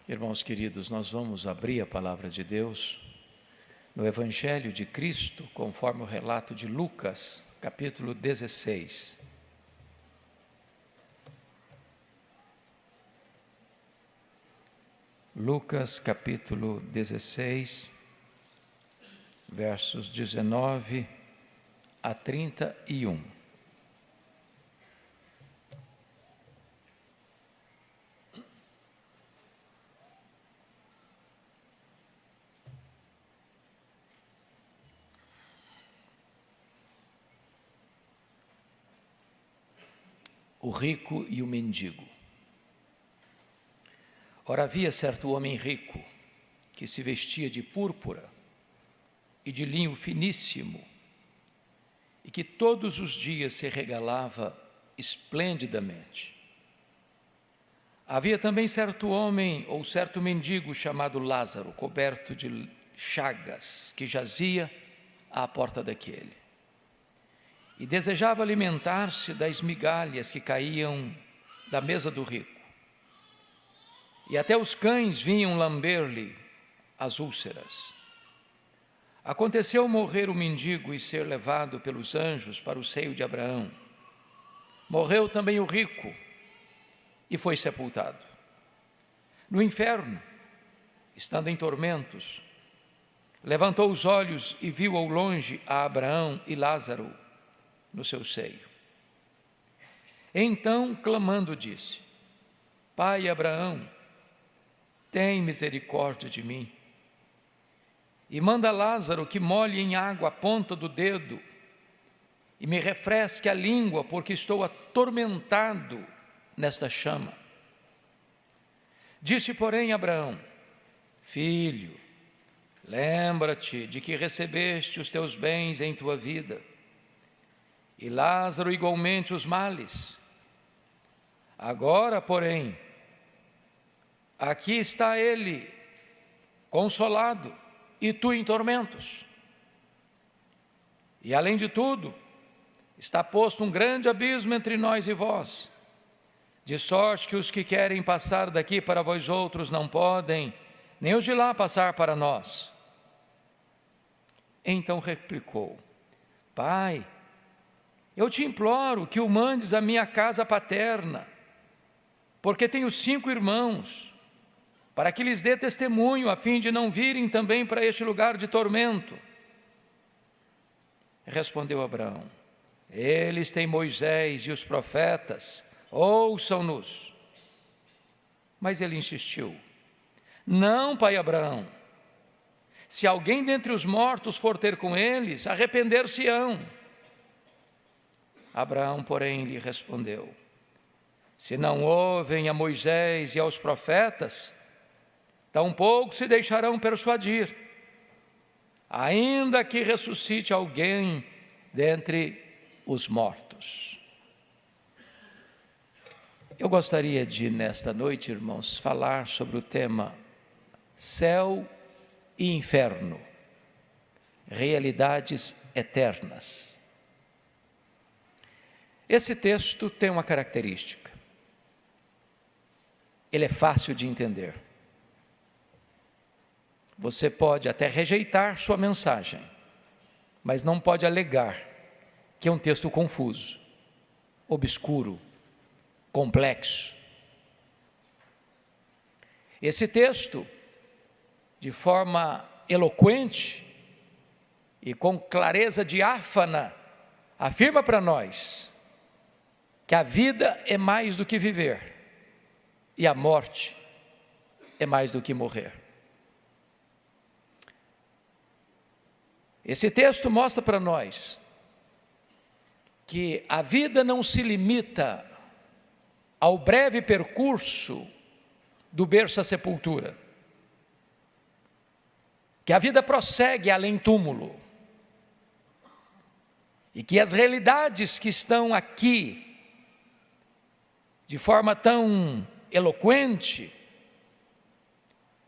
Irmãos queridos, nós vamos abrir a palavra de Deus no Evangelho de Cristo, conforme o relato de Lucas, capítulo 16. Lucas, capítulo 16, versos 19 a 31. O rico e o mendigo. Ora, havia certo homem rico, que se vestia de púrpura e de linho finíssimo, e que todos os dias se regalava esplendidamente. Havia também certo homem, ou certo mendigo, chamado Lázaro, coberto de chagas, que jazia à porta daquele. E desejava alimentar-se das migalhas que caíam da mesa do rico. E até os cães vinham lamber-lhe as úlceras. Aconteceu morrer o mendigo e ser levado pelos anjos para o seio de Abraão. Morreu também o rico e foi sepultado. No inferno, estando em tormentos, levantou os olhos e viu ao longe a Abraão e Lázaro no seu seio. Então, clamando, disse: Pai Abraão, tem misericórdia de mim, e manda Lázaro que molhe em água a ponta do dedo e me refresque a língua, porque estou atormentado nesta chama. Disse, porém, Abraão: Filho, lembra-te de que recebeste os teus bens em tua vida, e Lázaro igualmente os males. Agora, porém, aqui está ele, consolado, e tu em tormentos. E além de tudo, está posto um grande abismo entre nós e vós, de sorte que os que querem passar daqui para vós outros não podem, nem os de lá passar para nós. Então replicou: Pai, eu te imploro que o mandes à minha casa paterna, porque tenho 5 irmãos, para que lhes dê testemunho, a fim de não virem também para este lugar de tormento. Respondeu Abraão: Eles têm Moisés e os profetas, ouçam-nos. Mas ele insistiu: Não, pai Abraão, se alguém dentre os mortos for ter com eles, arrepender-se-ão. Abraão, porém, lhe respondeu: Se não ouvem a Moisés e aos profetas, tampouco se deixarão persuadir, ainda que ressuscite alguém dentre os mortos. Eu gostaria de, nesta noite, irmãos, falar sobre o tema céu e inferno, realidades eternas. Esse texto tem uma característica: ele é fácil de entender. Você pode até rejeitar sua mensagem, mas não pode alegar que é um texto confuso, obscuro, complexo. Esse texto, de forma eloquente e com clareza diáfana, afirma para nós que a vida é mais do que viver e a morte é mais do que morrer. Esse texto mostra para nós que a vida não se limita ao breve percurso do berço à sepultura, que a vida prossegue além túmulo, e que as realidades que estão aqui de forma tão eloquente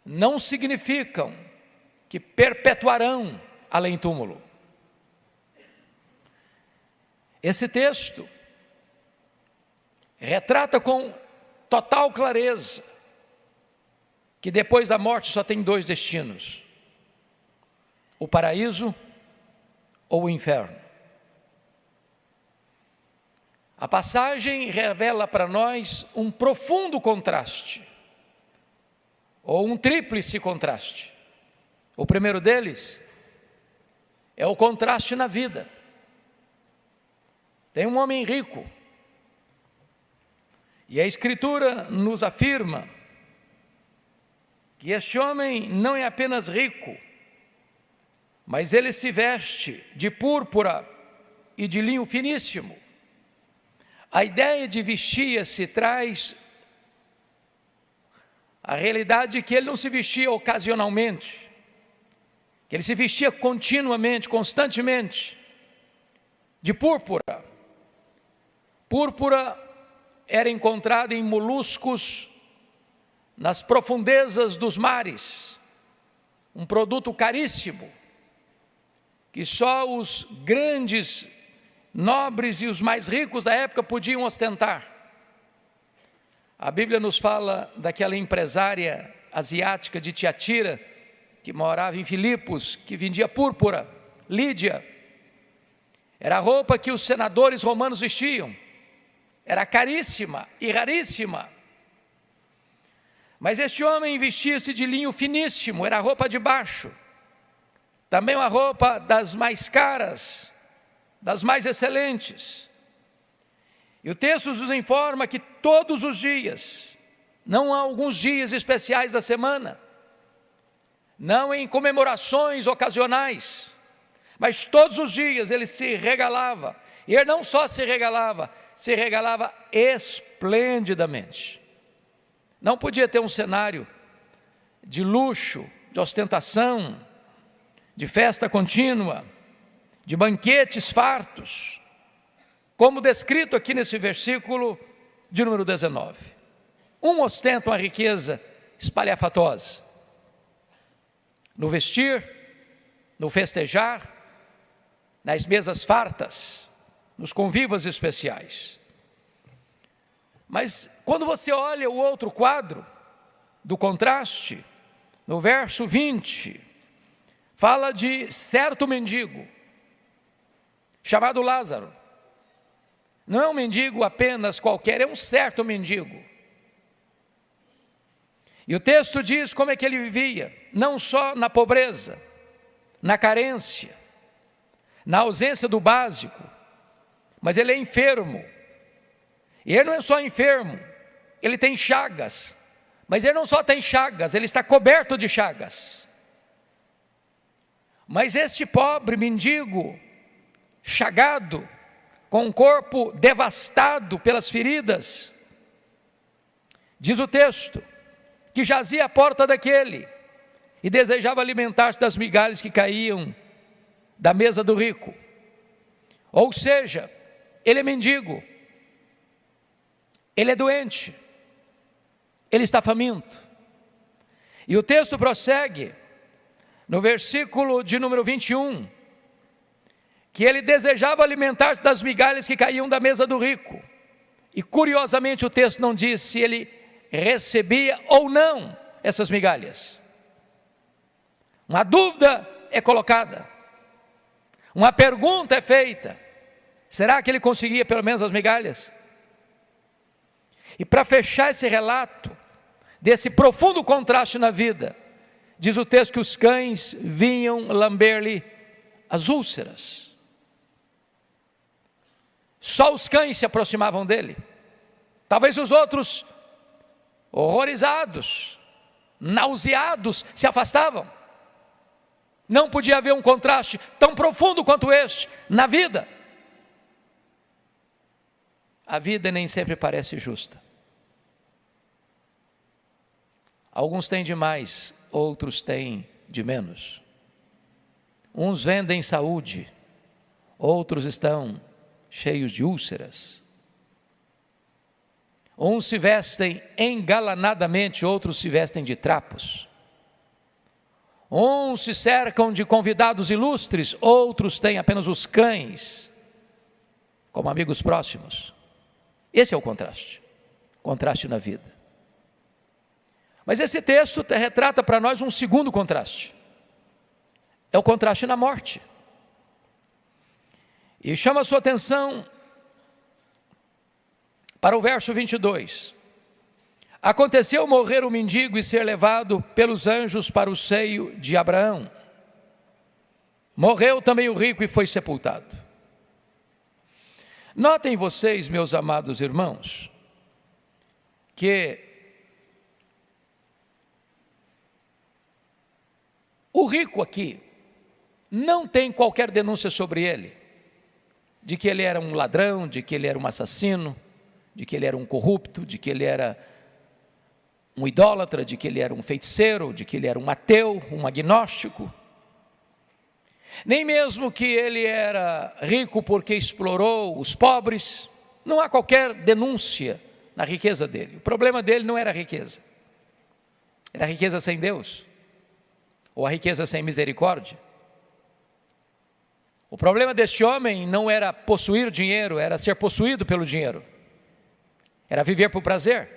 não significam que perpetuarão além túmulo. Esse texto retrata com total clareza que depois da morte só tem dois destinos: o paraíso ou o inferno. A passagem revela para nós um profundo contraste, ou um tríplice contraste. O primeiro deles é o contraste na vida. Tem um homem rico, e a Escritura nos afirma que este homem não é apenas rico, mas ele se veste de púrpura e de linho finíssimo. A ideia de vestir-se traz a realidade de que ele não se vestia ocasionalmente, que ele se vestia continuamente, constantemente, de púrpura. Púrpura era encontrada em moluscos nas profundezas dos mares, um produto caríssimo, que só os grandes, nobres e os mais ricos da época podiam ostentar. A Bíblia nos fala daquela empresária asiática de Tiatira, que morava em Filipos, que vendia púrpura, Lídia. Era a roupa que os senadores romanos vestiam, era caríssima e raríssima. Mas este homem vestia-se de linho finíssimo, era a roupa de baixo, também uma roupa das mais caras, das mais excelentes. E o texto nos informa que todos os dias, não há alguns dias especiais da semana, não em comemorações ocasionais, mas todos os dias ele se regalava. E ele não só se regalava esplendidamente. Não podia ter um cenário de luxo, de ostentação, de festa contínua, de banquetes fartos, como descrito aqui nesse versículo de número 19. Um ostenta uma riqueza espalhafatosa, no vestir, no festejar, nas mesas fartas, nos convívios especiais. Mas quando você olha o outro quadro do contraste, no verso 20, fala de certo mendigo, chamado Lázaro. Não é um mendigo apenas qualquer, é um certo mendigo. E o texto diz como é que ele vivia, não só na pobreza, na carência, na ausência do básico, mas ele é enfermo. E ele não é só enfermo, ele tem chagas, mas ele não só tem chagas, ele está coberto de chagas. Mas este pobre mendigo, chagado, com o corpo devastado pelas feridas, diz o texto, que jazia à porta daquele, e desejava alimentar-se das migalhas que caíam da mesa do rico. Ou seja, ele é mendigo, ele é doente, ele está faminto. E o texto prossegue, no versículo de número 21, que ele desejava alimentar-se das migalhas que caíam da mesa do rico. E curiosamente o texto não diz se ele recebia ou não essas migalhas. Uma dúvida é colocada, uma pergunta é feita: será que ele conseguia pelo menos as migalhas? E para fechar esse relato desse profundo contraste na vida, diz o texto que os cães vinham lamber-lhe as úlceras. Só os cães se aproximavam dele. Talvez os outros, horrorizados, nauseados, se afastavam. Não podia haver um contraste tão profundo quanto este na vida. A vida nem sempre parece justa. Alguns têm de mais, outros têm de menos. Uns vendem saúde, outros estão cheios de úlceras. Uns se vestem engalanadamente, outros se vestem de trapos. Uns se cercam de convidados ilustres, outros têm apenas os cães como amigos próximos. Esse é o contraste na vida. Mas esse texto retrata para nós um segundo contraste. É o contraste na morte. E chama a sua atenção para o verso 22. Aconteceu morrer o mendigo e ser levado pelos anjos para o seio de Abraão. Morreu também o rico e foi sepultado. Notem vocês, meus amados irmãos, que o rico aqui não tem qualquer denúncia sobre ele, de que ele era um ladrão, de que ele era um assassino, de que ele era um corrupto, de que ele era um idólatra, de que ele era um feiticeiro, de que ele era um ateu, um agnóstico. Nem mesmo que ele era rico porque explorou os pobres. Não há qualquer denúncia na riqueza dele. O problema dele não era a riqueza. Era a riqueza sem Deus, ou a riqueza sem misericórdia. O problema deste homem não era possuir dinheiro, era ser possuído pelo dinheiro. Era viver por prazer.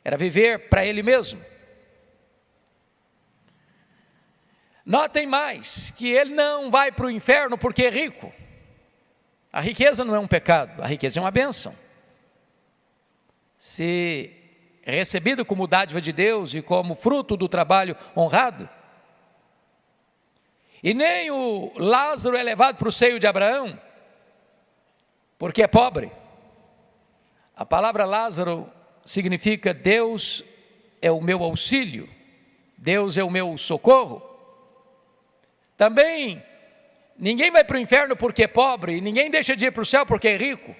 Era viver para ele mesmo. Notem mais que ele não vai para o inferno porque é rico. A riqueza não é um pecado, a riqueza é uma bênção. Se recebido como dádiva de Deus e como fruto do trabalho honrado. E nem o Lázaro é levado para o seio de Abraão, porque é pobre. A palavra Lázaro significa Deus é o meu auxílio, Deus é o meu socorro. Também, ninguém vai para o inferno porque é pobre, e ninguém deixa de ir para o céu porque é rico.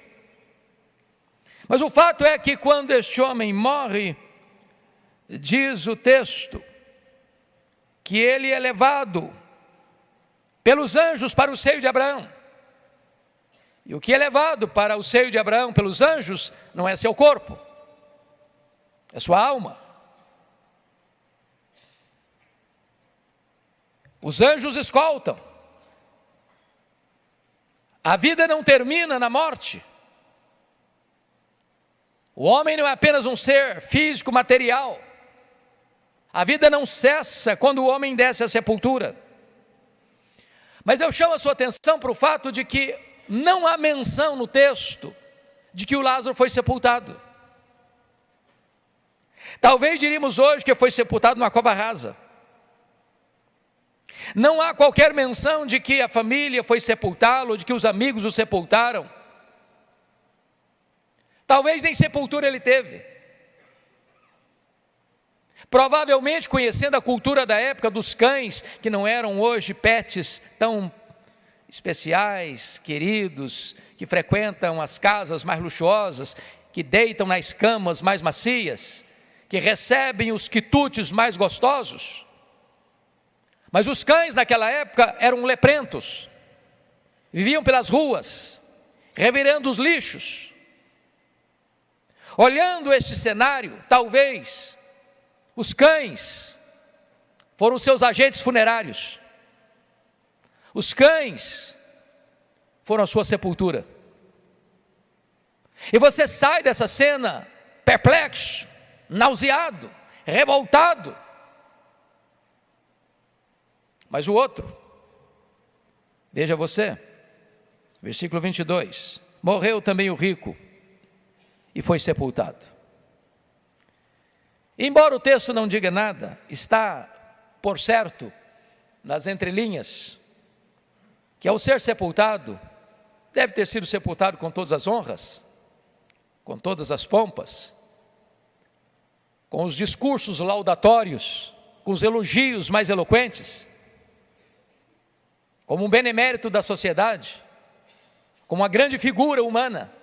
Mas o fato é que quando este homem morre, diz o texto, que ele é levado pelos anjos para o seio de Abraão. E o que é levado para o seio de Abraão pelos anjos não é seu corpo, é sua alma. Os anjos escoltam. A vida não termina na morte. O homem não é apenas um ser físico, material. A vida não cessa quando o homem desce à sepultura. Mas eu chamo a sua atenção para o fato de que não há menção no texto de que o Lázaro foi sepultado. Talvez diríamos hoje que foi sepultado numa cova rasa. Não há qualquer menção de que a família foi sepultá-lo, de que os amigos o sepultaram. Talvez nem sepultura ele teve. Provavelmente, conhecendo a cultura da época dos cães, que não eram hoje pets tão especiais, queridos, que frequentam as casas mais luxuosas, que deitam nas camas mais macias, que recebem os quitutes mais gostosos. Mas os cães naquela época eram leprentos, viviam pelas ruas, revirando os lixos. Olhando este cenário, talvez os cães foram seus agentes funerários. Os cães foram a sua sepultura. E você sai dessa cena perplexo, nauseado, revoltado. Mas o outro, veja você, versículo 22, morreu também o rico e foi sepultado. Embora o texto não diga nada, está, por certo, nas entrelinhas, que ao ser sepultado, deve ter sido sepultado com todas as honras, com todas as pompas, com os discursos laudatórios, com os elogios mais eloquentes, como um benemérito da sociedade, como uma grande figura humana.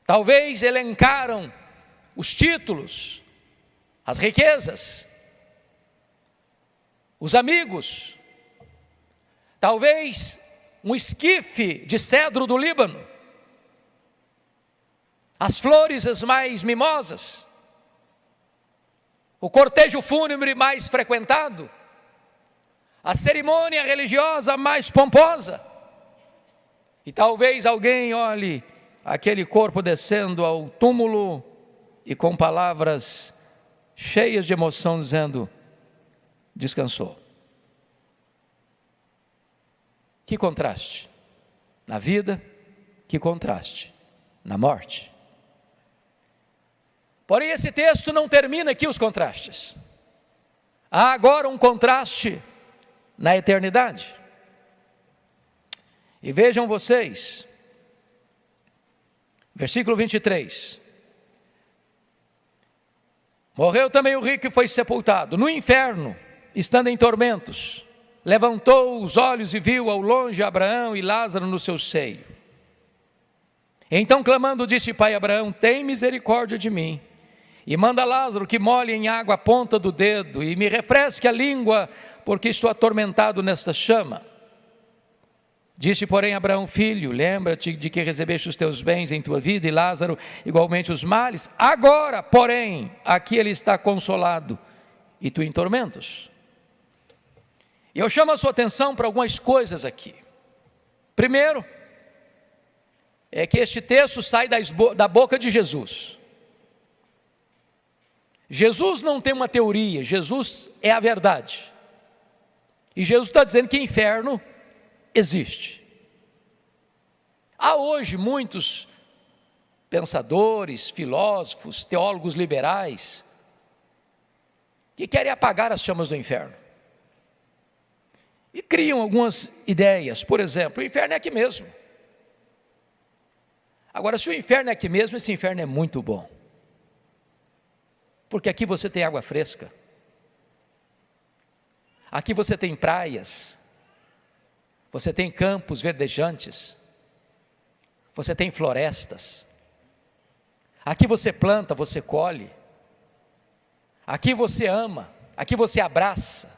Talvez elencaram os títulos, as riquezas, os amigos, talvez um esquife de cedro do Líbano, as flores as mais mimosas, o cortejo fúnebre mais frequentado, a cerimônia religiosa mais pomposa. E talvez alguém olhe aquele corpo descendo ao túmulo e com palavras cheias de emoção, dizendo: descansou. Que contraste na vida, que contraste na morte. Porém, esse texto não termina aqui os contrastes. Há agora um contraste na eternidade. E vejam vocês, versículo 23. Morreu também o rico e foi sepultado. No inferno, estando em tormentos, levantou os olhos e viu ao longe Abraão e Lázaro no seu seio. Então, clamando, disse: Pai Abraão, tem misericórdia de mim, e manda Lázaro que molhe em água a ponta do dedo, e me refresque a língua, porque estou atormentado nesta chama. Disse, porém, Abraão: filho, lembra-te de que recebeste os teus bens em tua vida, e Lázaro igualmente os males. Agora, porém, aqui ele está consolado, e tu em tormentos. E eu chamo a sua atenção para algumas coisas aqui. Primeiro, é que este texto sai da boca de Jesus. Jesus não tem uma teoria, Jesus é a verdade. E Jesus está dizendo que inferno existe. Há hoje muitos pensadores, filósofos, teólogos liberais que querem apagar as chamas do inferno. E criam algumas ideias. Por exemplo, o inferno é aqui mesmo. Agora, se o inferno é aqui mesmo, esse inferno é muito bom. Porque aqui você tem água fresca. Aqui você tem praias. Você tem campos verdejantes. Você tem florestas. Aqui você planta, você colhe. Aqui você ama. Aqui você abraça.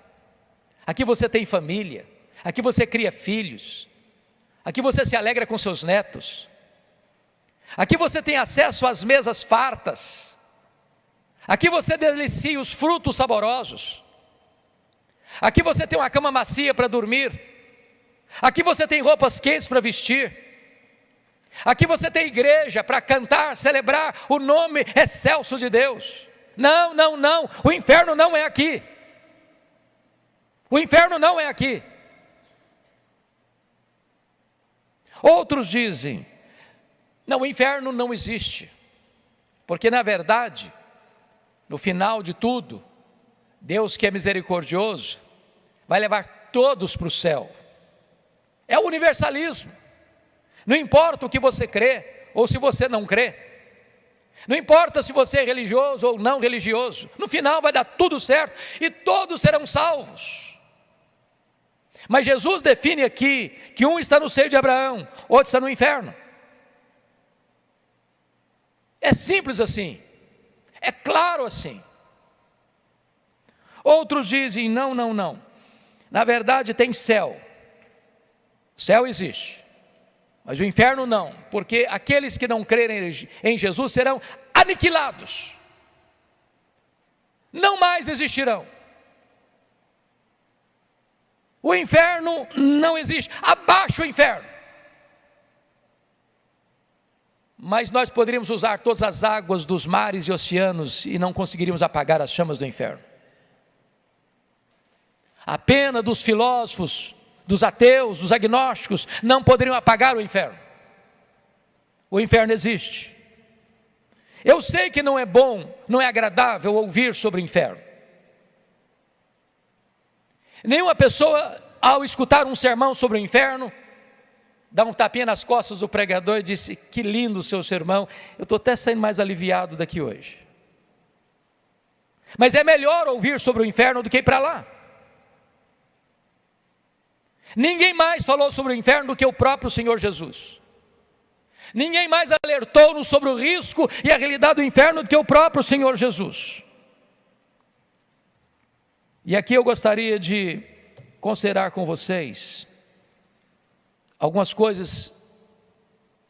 Aqui você tem família. Aqui você cria filhos. Aqui você se alegra com seus netos. Aqui você tem acesso às mesas fartas. Aqui você delicia os frutos saborosos. Aqui você tem uma cama macia para dormir. Aqui você tem roupas quentes para vestir. Aqui você tem igreja para cantar, celebrar o nome excelso de Deus. Não, não, não, o inferno não é aqui. O inferno não é aqui. Outros dizem: não, o inferno não existe. Porque na verdade, no final de tudo, Deus, que é misericordioso, vai levar todos para o céu. É o universalismo. Não importa o que você crê, ou se você não crê. Não importa se você é religioso ou não religioso. No final vai dar tudo certo e todos serão salvos. Mas Jesus define aqui que um está no seio de Abraão, outro está no inferno. É simples assim. É claro assim. Outros dizem: não, não, não. Na verdade tem céu. O céu existe. Mas o inferno não. Porque aqueles que não crerem em Jesus serão aniquilados. Não mais existirão. O inferno não existe. Abaixo o inferno. Mas nós poderíamos usar todas as águas dos mares e oceanos e não conseguiríamos apagar as chamas do inferno. A pena dos filósofos, dos ateus, dos agnósticos não poderiam apagar o inferno. O inferno existe. Eu sei que não é bom, não é agradável ouvir sobre o inferno. Nenhuma pessoa, ao escutar um sermão sobre o inferno, dá um tapinha nas costas do pregador e disse: que lindo o seu sermão, eu estou até saindo mais aliviado daqui hoje. Mas é melhor ouvir sobre o inferno do que ir para lá. Ninguém mais falou sobre o inferno do que o próprio Senhor Jesus. Ninguém mais alertou-nos sobre o risco e a realidade do inferno do que o próprio Senhor Jesus. E aqui eu gostaria de considerar com vocês algumas coisas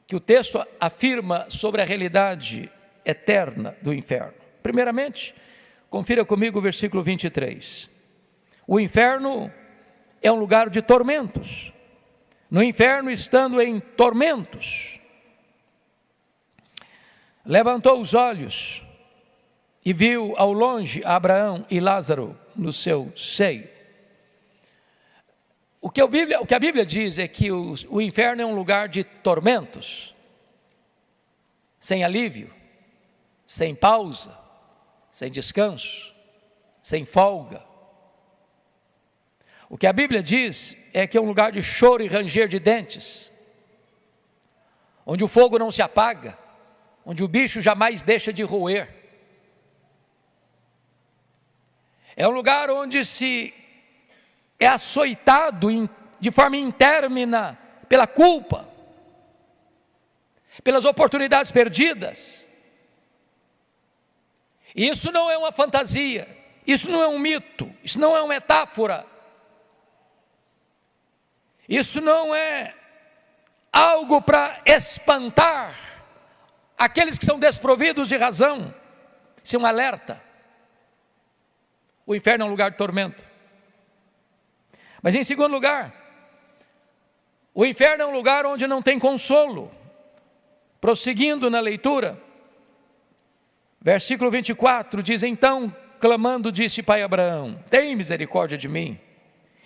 que o texto afirma sobre a realidade eterna do inferno. Primeiramente, confira comigo o versículo 23. O inferno é um lugar de tormentos. No inferno, estando em tormentos, levantou os olhos e viu ao longe Abraão e Lázaro no seu seio. O que a Bíblia diz é que o inferno é um lugar de tormentos, sem alívio, sem pausa, sem descanso, sem folga. O que a Bíblia diz é que é um lugar de choro e ranger de dentes, onde o fogo não se apaga, onde o bicho jamais deixa de roer. É um lugar onde se é açoitado de forma intermina pela culpa, pelas oportunidades perdidas. E isso não é uma fantasia, isso não é um mito, isso não é uma metáfora, isso não é algo para espantar aqueles que são desprovidos de razão. Isso é um alerta. O inferno é um lugar de tormento. Mas em segundo lugar, o inferno é um lugar onde não tem consolo. Prosseguindo na leitura, versículo 24 diz: então, clamando, disse pai Abraão: tem misericórdia de mim,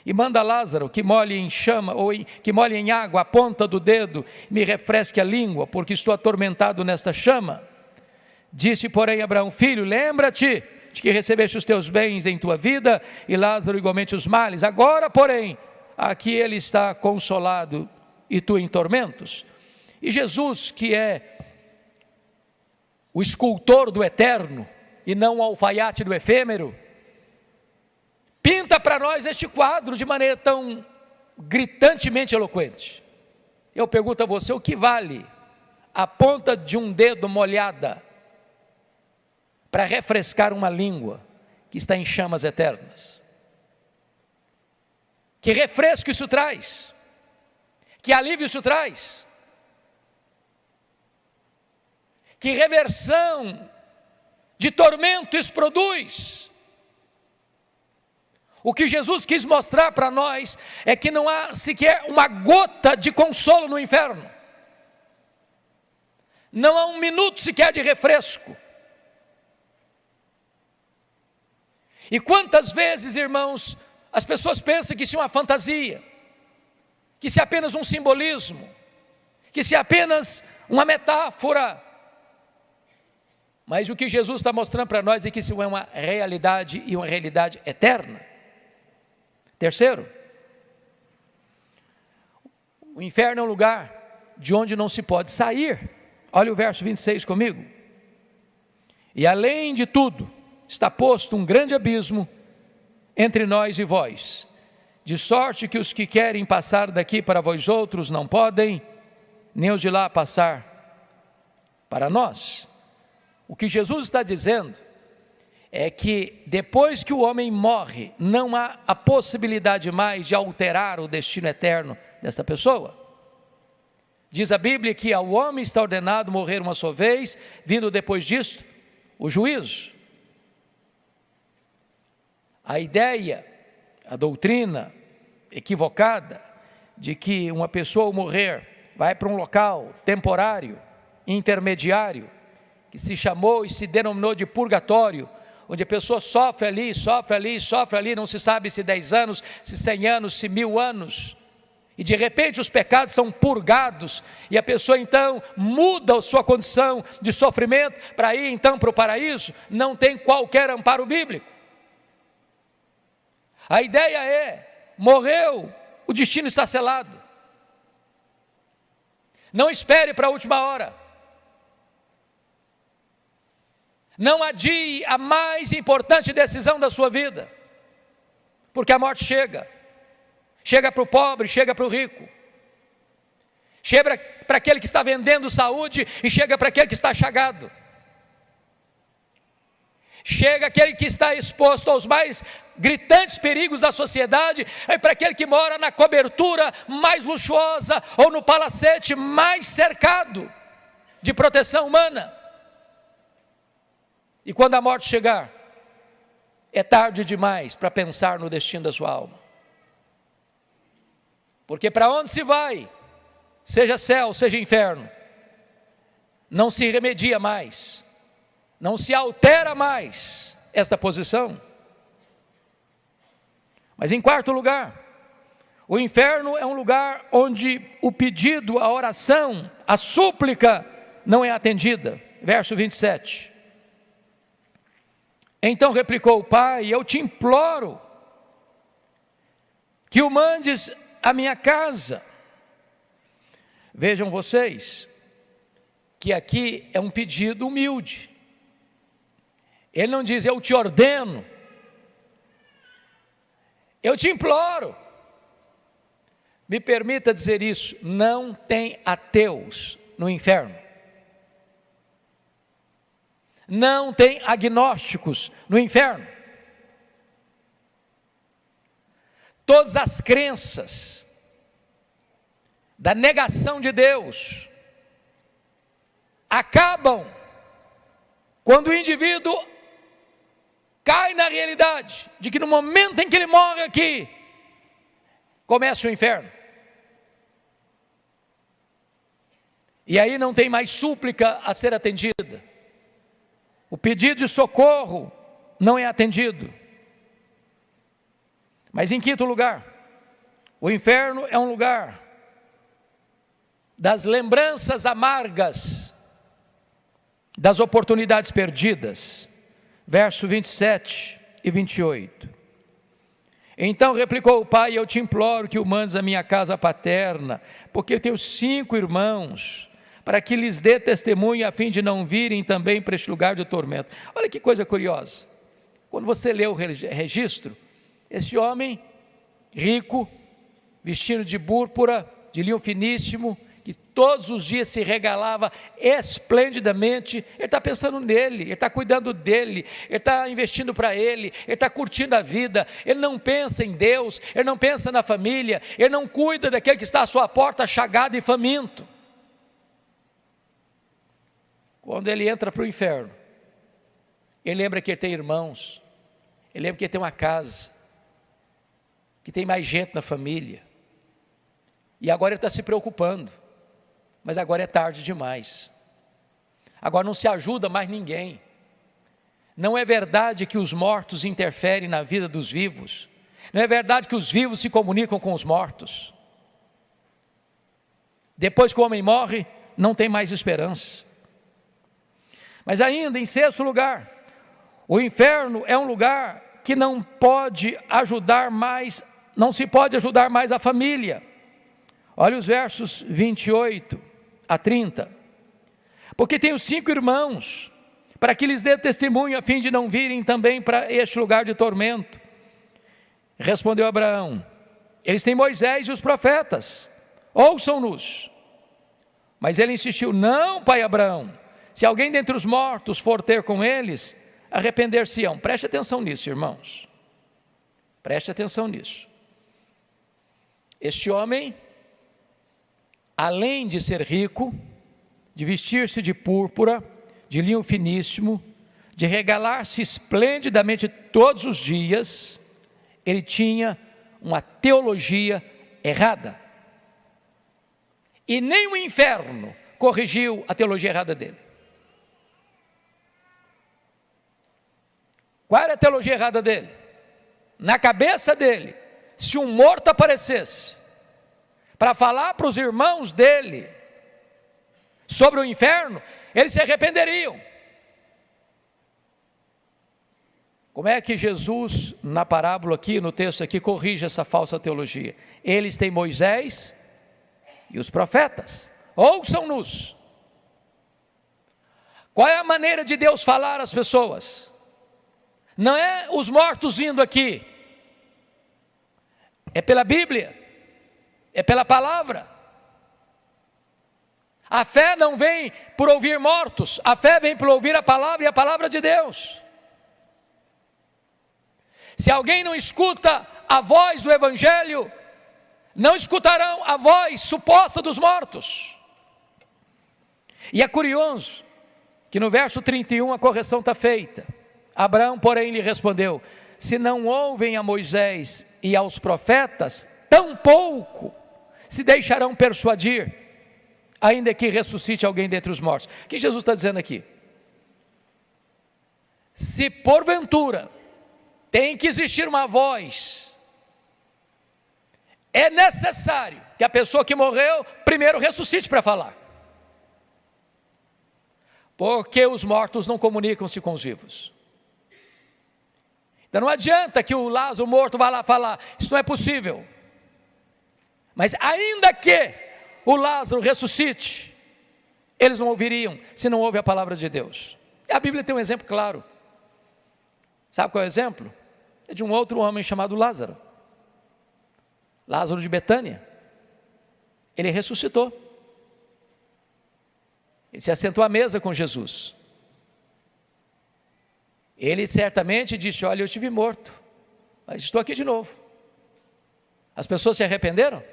e manda Lázaro que molhe em chama, ou que molhe em água a ponta do dedo, me refresque a língua, porque estou atormentado nesta chama. Disse, porém, Abraão: filho, lembra-te de que recebeste os teus bens em tua vida, e Lázaro igualmente os males. Agora, porém, aqui ele está consolado, e tu em tormentos. E Jesus, que é o escultor do eterno, e não o alfaiate do efêmero, pinta para nós este quadro de maneira tão gritantemente eloquente. Eu pergunto a você: o que vale a ponta de um dedo molhada para refrescar uma língua que está em chamas eternas? Que refresco isso traz? Que alívio isso traz? Que reversão de tormento isso produz? O que Jesus quis mostrar para nós é que não há sequer uma gota de consolo no inferno. Não há um minuto sequer de refresco. E quantas vezes, irmãos, as pessoas pensam que isso é uma fantasia, que isso é apenas um simbolismo, que isso é apenas uma metáfora. Mas o que Jesus está mostrando para nós é que isso é uma realidade, e uma realidade eterna. Terceiro, o inferno é um lugar de onde não se pode sair. Olha o verso 26 comigo. E além de tudo, está posto um grande abismo entre nós e vós, de sorte que os que querem passar daqui para vós outros não podem, nem os de lá passar para nós. O que Jesus está dizendo é que depois que o homem morre, não há a possibilidade mais de alterar o destino eterno desta pessoa. Diz a Bíblia que ao homem está ordenado morrer uma só vez, vindo depois disto o juízo. A ideia, a doutrina equivocada de que uma pessoa ao morrer vai para um local temporário, intermediário, que se chamou e se denominou de purgatório, onde a pessoa sofre ali, sofre ali, sofre ali, não se sabe se 10 anos, se 100 anos, se 1000 anos, e de repente os pecados são purgados, e a pessoa então muda a sua condição de sofrimento, para ir então para o paraíso. Não tem qualquer amparo bíblico. A ideia é: morreu, o destino está selado. Não espere para a última hora. Não adie a mais importante decisão da sua vida, porque a morte chega para o pobre, chega para o rico, chega para aquele que está vendendo saúde e chega para aquele que está chagado, chega aquele que está exposto aos mais gritantes perigos da sociedade, e para aquele que mora na cobertura mais luxuosa ou no palacete mais cercado de proteção humana. E quando a morte chegar, é tarde demais para pensar no destino da sua alma. Porque para onde se vai, seja céu, seja inferno, não se remedia mais. Não se altera mais esta posição. Mas em quarto lugar, o inferno é um lugar onde o pedido, a oração, a súplica não é atendida. Verso 27. Então replicou o pai: eu te imploro que o mandes à minha casa. Vejam vocês, que aqui é um pedido humilde. Ele não diz: eu te ordeno, eu te imploro. Me permita dizer isso: não tem ateus no inferno. Não tem agnósticos no inferno. Todas as crenças da negação de Deus acabam quando o indivíduo cai na realidade de que no momento em que ele morre aqui, começa o inferno. E aí não tem mais súplica a ser atendida. O pedido de socorro não é atendido. Mas em quinto lugar, o inferno é um lugar das lembranças amargas, das oportunidades perdidas. Verso 27 e 28. Então replicou o pai: eu te imploro que o mandes à minha casa paterna, porque eu tenho 5 irmãos, para que lhes dê testemunho, a fim de não virem também para este lugar de tormento. Olha que coisa curiosa. Quando você lê o registro, esse homem rico, vestido de púrpura, de linho finíssimo, que todos os dias se regalava esplendidamente, ele está pensando nele, ele está cuidando dele, ele está investindo para ele está curtindo a vida, ele não pensa em Deus, ele não pensa na família, ele não cuida daquele que está à sua porta chagado e faminto. Quando ele entra para o inferno, ele lembra que ele tem irmãos, ele lembra que ele tem uma casa, que tem mais gente na família, e agora ele está se preocupando, mas agora é tarde demais, agora não se ajuda mais ninguém. Não é verdade que os mortos interferem na vida dos vivos, não é verdade que os vivos se comunicam com os mortos. Depois que o homem morre, não tem mais esperança. Mas ainda, em sexto lugar, o inferno é um lugar que não pode ajudar mais, não se pode ajudar mais a família. Olha os versos 28 a 30. Porque tenho 5 irmãos, para que lhes dê testemunho, a fim de não virem também para este lugar de tormento. Respondeu Abraão: eles têm Moisés e os profetas, ouçam-nos. Mas ele insistiu: não, pai Abraão, se alguém dentre os mortos for ter com eles, arrepender-se-ão. Preste atenção nisso, irmãos. Preste atenção nisso. Este homem, além de ser rico, de vestir-se de púrpura, de linho finíssimo, de regalar-se esplendidamente todos os dias, ele tinha uma teologia errada. E nem o inferno corrigiu a teologia errada dele. Qual era a teologia errada dele? Na cabeça dele, se um morto aparecesse para falar para os irmãos dele sobre o inferno, eles se arrependeriam. Como é que Jesus, na parábola aqui, no texto aqui, corrige essa falsa teologia? Eles têm Moisés e os profetas, ouçam-nos. Qual é a maneira de Deus falar às pessoas? Não é os mortos vindo aqui, é pela Bíblia, é pela palavra. A fé não vem por ouvir mortos, a fé vem por ouvir a palavra e a palavra de Deus. Se alguém não escuta a voz do Evangelho, não escutarão a voz suposta dos mortos. E é curioso que no verso 31 a correção está feita. Abraão, porém, lhe respondeu: se não ouvem a Moisés e aos profetas, tampouco se deixarão persuadir, ainda que ressuscite alguém dentre os mortos. O que Jesus está dizendo aqui? se porventura tem que existir uma voz, é necessário que a pessoa que morreu primeiro ressuscite para falar. Porque os mortos não comunicam-se com os vivos. Então não adianta que o Lázaro morto vá lá falar, isso não é possível. Mas ainda que o Lázaro ressuscite, eles não ouviriam se não ouve a palavra de Deus. E a Bíblia tem um exemplo claro. Sabe qual é o exemplo? É de um outro homem chamado Lázaro. Lázaro de Betânia. Ele ressuscitou. Ele se assentou à mesa com Jesus. Ele certamente disse: olha, eu estive morto, mas estou aqui de novo. As pessoas se arrependeram?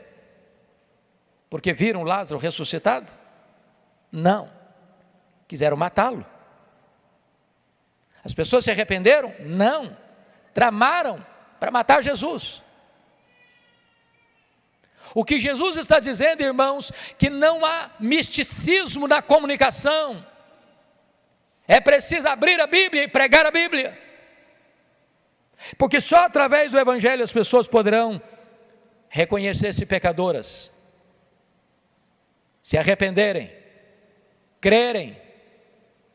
Porque viram Lázaro ressuscitado? Não. Quiseram matá-lo. As pessoas se arrependeram? Não. Tramaram para matar Jesus. O que Jesus está dizendo, irmãos, que não há misticismo na comunicação. É preciso abrir a Bíblia e pregar a Bíblia. Porque só através do Evangelho as pessoas poderão reconhecer-se pecadoras, se arrependerem, crerem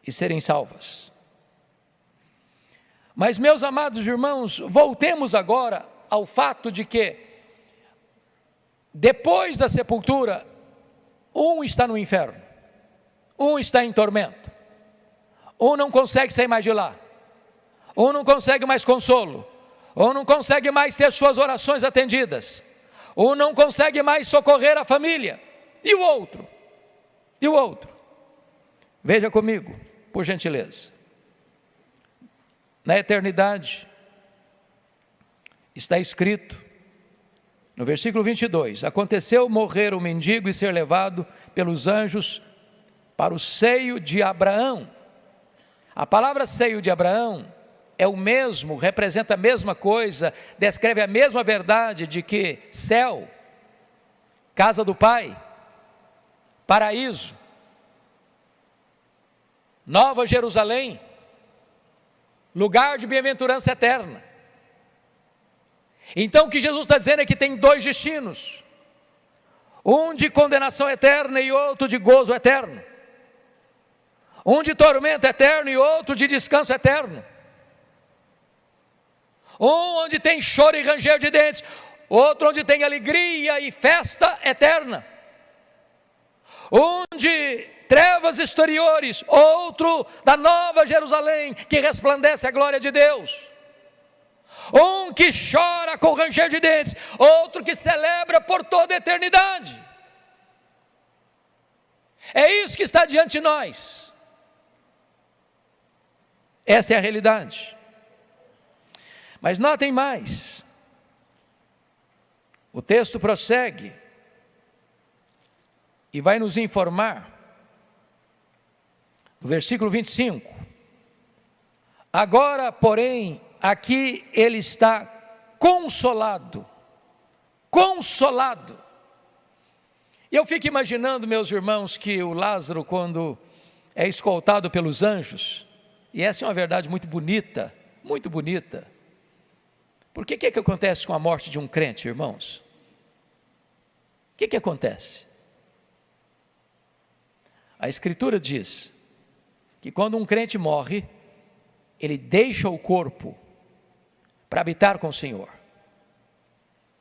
e serem salvas. Mas, meus amados irmãos, voltemos agora ao fato de que, depois da sepultura, um está no inferno, um está em tormento, um não consegue sair mais de lá, um não consegue mais consolo, um não consegue mais ter suas orações atendidas, um não consegue mais socorrer a família, e o outro? E o outro? Veja comigo, por gentileza. Na eternidade, está escrito, no versículo 22, aconteceu morrer o mendigo e ser levado pelos anjos para o seio de Abraão. A palavra seio de Abraão é o mesmo, representa a mesma coisa, descreve a mesma verdade de que céu, casa do Pai, paraíso, Nova Jerusalém, lugar de bem-aventurança eterna. Então o que Jesus está dizendo é que tem dois destinos, um de condenação eterna e outro de gozo eterno, um de tormento eterno e outro de descanso eterno, um onde tem choro e ranger de dentes, outro onde tem alegria e festa eterna, um de trevas exteriores, outro da Nova Jerusalém, que resplandece a glória de Deus, um que chora com ranger de dentes, outro que celebra por toda a eternidade. É isso que está diante de nós. Esta é a realidade. Mas notem mais, o texto prossegue e vai nos informar, no versículo 25, agora, porém, aqui ele está consolado, consolado. E eu fico imaginando, meus irmãos, que o Lázaro, quando é escoltado pelos anjos, e essa é uma verdade muito bonita, porque o que acontece com a morte de um crente, irmãos? O que acontece? A Escritura diz que quando um crente morre, ele deixa o corpo para habitar com o Senhor.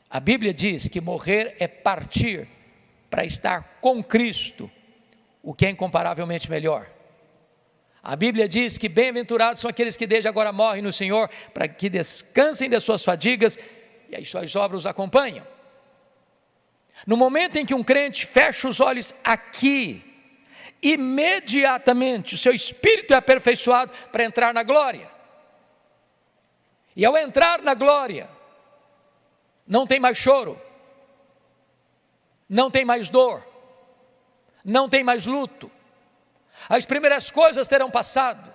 A Bíblia diz que morrer é partir para estar com Cristo, o que é incomparavelmente melhor. A Bíblia diz que bem-aventurados são aqueles que desde agora morrem no Senhor, para que descansem das suas fadigas e as suas obras os acompanham. No momento em que um crente fecha os olhos aqui, imediatamente o seu espírito é aperfeiçoado para entrar na glória. E ao entrar na glória, não tem mais choro, não tem mais dor, não tem mais luto. As primeiras coisas terão passado.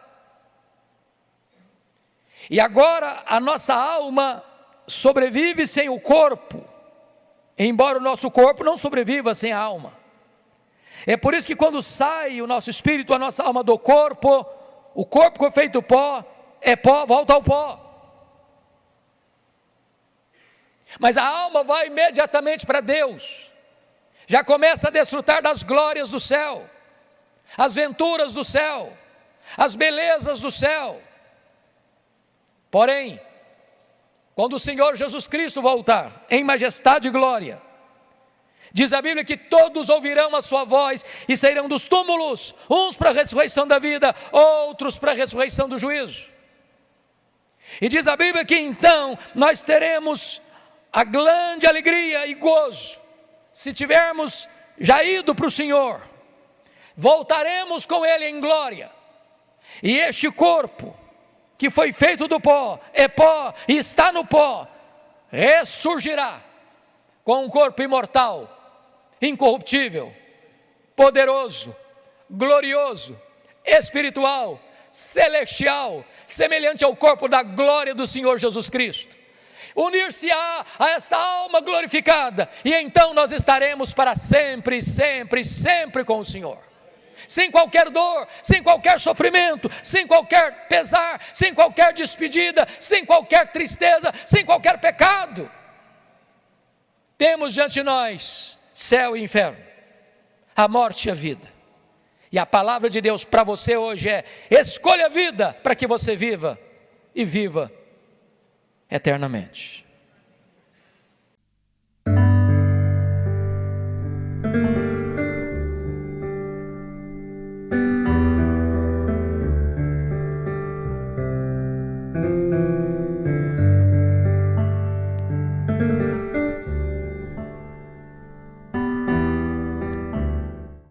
E agora a nossa alma sobrevive sem o corpo, embora o nosso corpo não sobreviva sem a alma. É por isso que quando sai o nosso espírito, a nossa alma do corpo, o corpo que foi feito pó, é pó, volta ao pó. Mas a alma vai imediatamente para Deus, já começa a desfrutar das glórias do céu, as venturas do céu, as belezas do céu. Porém, quando o Senhor Jesus Cristo voltar em majestade e glória, diz a Bíblia que todos ouvirão a sua voz e sairão dos túmulos, uns para a ressurreição da vida, outros para a ressurreição do juízo. E diz a Bíblia que então nós teremos a grande alegria e gozo, se tivermos já ido para o Senhor, voltaremos com Ele em glória, e este corpo que foi feito do pó, é pó e está no pó, ressurgirá com um corpo imortal, incorruptível, poderoso, glorioso, espiritual, celestial, semelhante ao corpo da glória do Senhor Jesus Cristo. Unir-se-á a esta alma glorificada, e então nós estaremos para sempre, sempre, sempre com o Senhor. Sem qualquer dor, sem qualquer sofrimento, sem qualquer pesar, sem qualquer despedida, sem qualquer tristeza, sem qualquer pecado. Temos diante de nós céu e inferno, a morte e a vida. E a palavra de Deus para você hoje é: escolha a vida para que você viva e viva eternamente.